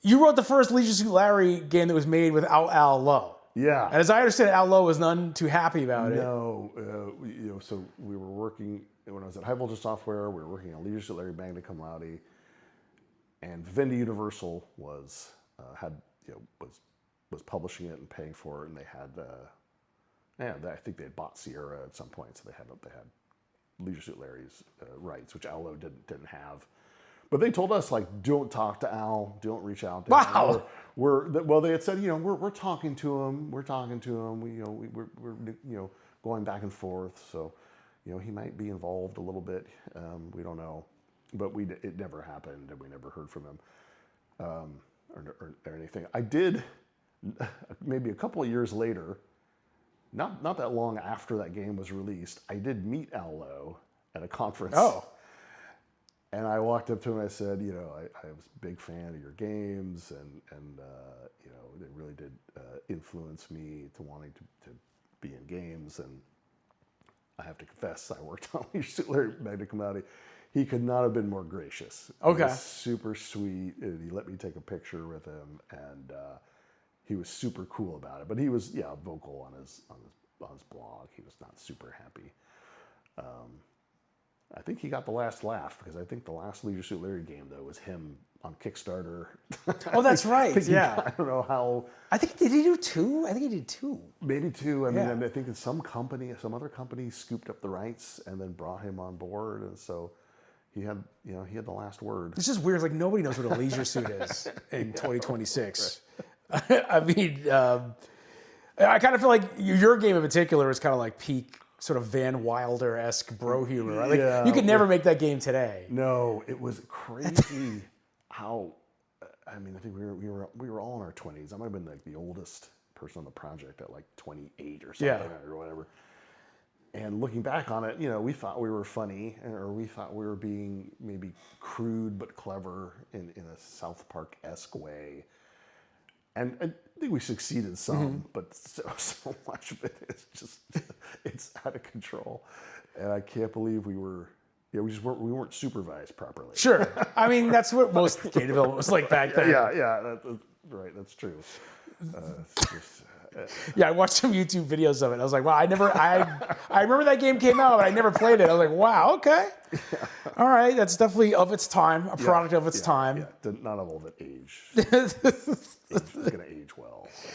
You wrote the first Leisure Suit Larry game that was made without Al Lowe. Yeah. And as I understand it, Al Lowe was none too happy about it. No, so we were working, when I was at High Voltage Software, we were working on Leisure Suit Larry, Magna Cum Laude, and Vivendi Universal was publishing it and paying for it, and they had, I think they had bought Sierra at some point, so they had Leisure Suit Larry's rights, which Al Lowe didn't have. But they told us, like, don't talk to Al, don't reach out to him. Wow. Well, they had said, we're talking to him, we're going back and forth. So, he might be involved a little bit. We don't know, but it never happened, and we never heard from him or anything. I did maybe a couple of years later, not that long after that game was released. I did meet Al Lowe at a conference. Oh. And I walked up to him and I said, I was a big fan of your games, and it really did influence me to wanting to be in games. And I have to confess, I worked on Leisure Suit Larry, Magna Cum Laude. He could not have been more gracious. Okay. He was super sweet. And he let me take a picture with him, and he was super cool about it. But he was, vocal on his blog. He was not super happy. I think he got the last laugh, because I think the last Leisure Suit Larry game, though, was him on Kickstarter. Oh, that's right. Yeah. I don't know how. I think, did he do 2? I think he did 2. Maybe 2. I mean, I think that some other company scooped up the rights and then brought him on board. And so he had the last word. It's just weird. Like, nobody knows what a leisure suit is in 2026. Right. I mean, I kind of feel like your game in particular is kind of like peak sort of Van Wilder-esque bro humor. Right? Like, you could never make that game today. No, it was crazy how. I mean, I think we were all in our 20s. I might have been like the oldest person on the project at like 28 or something or whatever. And looking back on it, we thought we were funny, or we thought we were being maybe crude but clever in a South Park-esque way. And I think we succeeded some, but so much of it is just, it's out of control. And I can't believe we weren't supervised properly. Sure. I mean, that's what most game development was like back then. Yeah, right, that's true. Yeah, I watched some YouTube videos of it. I was like, wow, I remember that game came out, but I never played it. I was like, wow, okay. All right, that's definitely of its time, a product of its time. Yeah, not all of it age. It's going to age well. So.